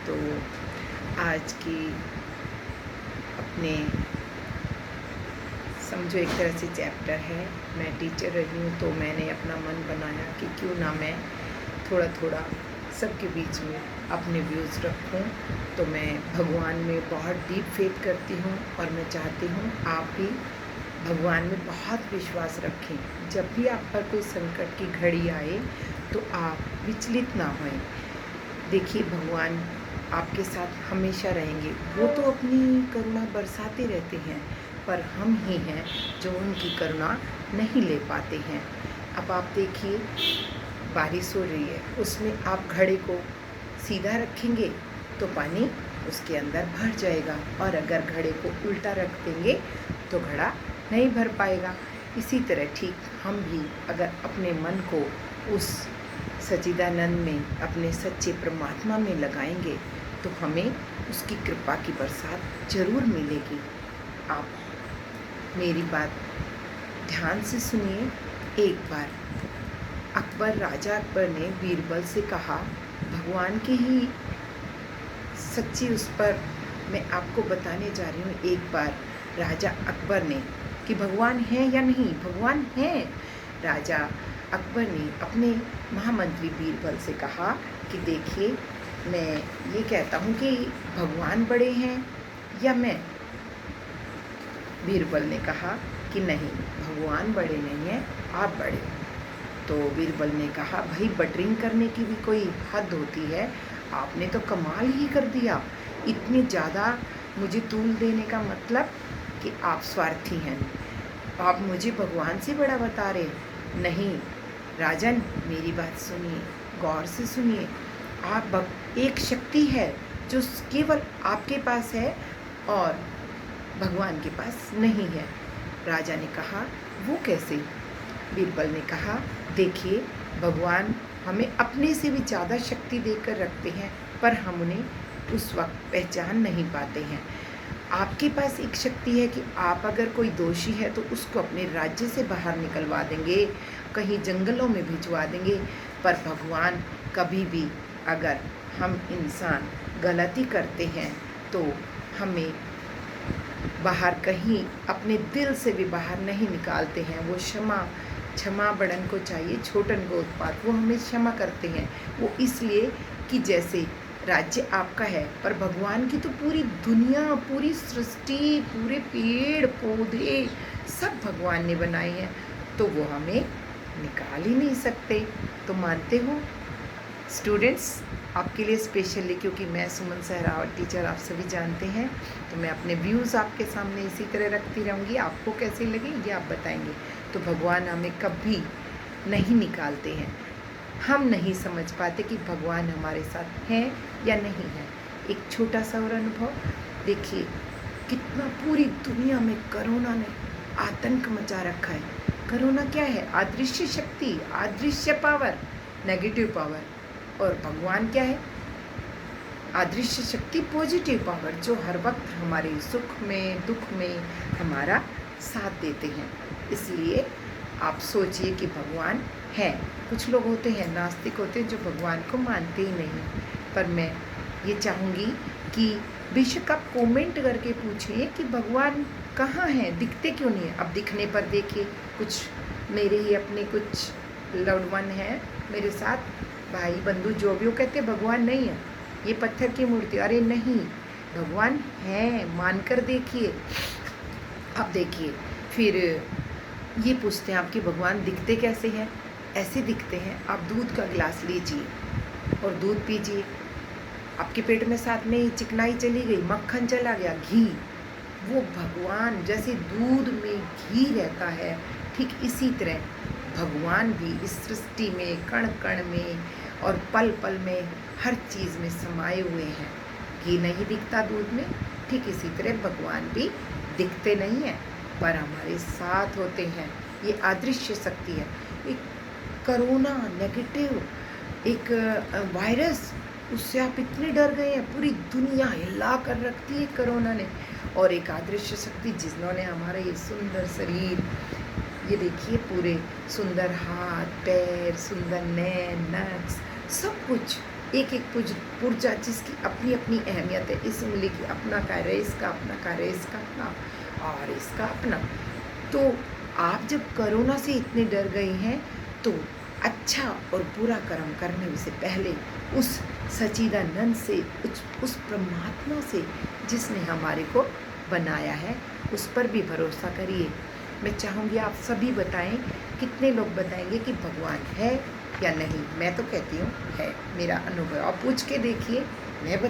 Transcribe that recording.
तो आज की अपने समझो एक तरह से चैप्टर है। मैं टीचर रही हूँ तो मैंने अपना मन बनाया कि क्यों ना मैं थोड़ा थोड़ा सबके बीच में अपने व्यूज़ रखूँ। तो मैं भगवान में बहुत डीप फेथ करती हूँ और मैं चाहती हूँ आप भी भगवान में बहुत विश्वास रखें। जब भी आप पर कोई संकट की घड़ी आए तो आप विचलित ना होएं। देखिए भगवान आपके साथ हमेशा रहेंगे। वो तो अपनी करुणा बरसाते रहते हैं, पर हम ही हैं जो उनकी करुणा नहीं ले पाते हैं। अब आप देखिए बारिश हो रही है, उसमें आप घड़े को सीधा रखेंगे तो पानी उसके अंदर भर जाएगा, और अगर घड़े को उल्टा रख देंगे तो घड़ा नहीं भर पाएगा। इसी तरह ठीक हम भी अगर अपने मन को उस सच्चिदानंद में, अपने सच्चे परमात्मा में लगाएंगे तो हमें उसकी कृपा की बरसात जरूर मिलेगी। आप मेरी बात ध्यान से सुनिए। एक बार राजा अकबर ने बीरबल से कहा, भगवान की ही सच्ची उस पर मैं आपको बताने जा रही हूँ। एक बार राजा अकबर ने कि भगवान है या नहीं, भगवान है। राजा अकबर ने अपने महामंत्री बीरबल से कहा कि देखिए मैं ये कहता हूँ कि भगवान बड़े हैं या मैं। बीरबल ने कहा कि नहीं, भगवान बड़े नहीं हैं, आप बड़े। तो बीरबल ने कहा, भाई बटरिंग करने की भी कोई हद होती है, आपने तो कमाल ही कर दिया। इतनी ज़्यादा मुझे तूल देने का मतलब कि आप स्वार्थी हैं। आप मुझे भगवान से बड़ा बता रहे। नहीं राजन, मेरी बात सुनिए, गौर से सुनिए। आप एक शक्ति है जो केवल आपके पास है और भगवान के पास नहीं है। राजा ने कहा, वो कैसे? बीरबल ने कहा, देखिए भगवान हमें अपने से भी ज़्यादा शक्ति देकर रखते हैं, पर हम उन्हें उस वक्त पहचान नहीं पाते हैं। आपके पास एक शक्ति है कि आप अगर कोई दोषी है तो उसको अपने राज्य से बाहर निकलवा देंगे, कहीं जंगलों में भिजवा देंगे। पर भगवान कभी भी, अगर हम इंसान गलती करते हैं तो हमें बाहर कहीं अपने दिल से भी बाहर नहीं निकालते हैं। वो क्षमा बड़न को चाहिए छोटन को उत्पात। वो हमें क्षमा करते हैं। वो इसलिए कि जैसे राज्य आपका है, पर भगवान की तो पूरी दुनिया, पूरी सृष्टि, पूरे पेड़ पौधे सब भगवान ने बनाए हैं, तो वो हमें निकाल ही नहीं सकते। तो मानते हो स्टूडेंट्स? आपके लिए स्पेशली, क्योंकि मैं सुमन सहरावत टीचर आप सभी जानते हैं, तो मैं अपने व्यूज़ आपके सामने इसी तरह रखती रहूँगी। आपको कैसे लगे ये आप बताएंगे। तो भगवान हमें कभी नहीं निकालते हैं। हम नहीं समझ पाते कि भगवान हमारे साथ हैं या नहीं है। एक छोटा सा और अनुभव देखिए, कितना पूरी दुनिया में कोरोना ने आतंक मचा रखा है। कोरोना क्या है? अदृश्य शक्ति, अदृश्य पावर, नेगेटिव पावर। और भगवान क्या है? अदृश्य शक्ति, पॉजिटिव पावर, जो हर वक्त हमारे सुख में दुख में हमारा साथ देते हैं। इसलिए आप सोचिए कि भगवान है। कुछ लोग होते हैं, नास्तिक होते हैं, जो भगवान को मानते ही नहीं। पर मैं ये चाहूँगी कि बेशक आप कमेंट करके पूछिए कि भगवान कहाँ हैं, दिखते क्यों नहीं हैं। अब दिखने पर देखिए, कुछ मेरे ही अपने कुछ लव्ड वन हैं मेरे साथ, भाई बंधु जो भी, वो कहते भगवान नहीं है, ये पत्थर की मूर्ति। अरे नहीं, भगवान है, मानकर देखिए। अब देखिए फिर ये पूछते हैं आपके भगवान दिखते कैसे हैं? ऐसे दिखते हैं, आप दूध का गिलास लीजिए और दूध पीजिए, आपके पेट में साथ में ही चिकनाई चली गई, मक्खन चला गया, घी। वो भगवान जैसे दूध में घी रहता है, ठीक इसी तरह भगवान भी इस सृष्टि में, कण कण में और पल पल में, हर चीज़ में समाये हुए हैं। घी नहीं दिखता दूध में, ठीक इसी तरह भगवान भी दिखते नहीं हैं, पर हमारे साथ होते हैं। ये अदृश्य शक्ति है। एक कोरोना नेगेटिव, एक वायरस, उससे आप इतने डर गए हैं, पूरी दुनिया हिला कर रखती है कोरोना ने। और एक अदृश्य शक्ति जिन्होंने हमारा ये सुंदर शरीर, ये देखिए पूरे सुंदर हाथ पैर, सुंदर नैन नक्स, सब कुछ एक एक पुर्जा जिसकी अपनी अपनी अहमियत है। इस उंगली की अपना कार्य है, इसका अपना कार्य है, इसका अपना और इसका अपना। तो आप जब कोरोना से इतने डर गए हैं तो अच्छा और बुरा कर्म करने से पहले उस सच्चिदानंद से, उस परमात्मा से जिसने हमारे को बनाया है, उस पर भी भरोसा करिए। मैं चाहूँगी आप सभी बताएं, कितने लोग बताएंगे कि भगवान है या नहीं। मैं तो कहती हूँ है, मेरा अनुभव आप पूछ के देखिए, मैं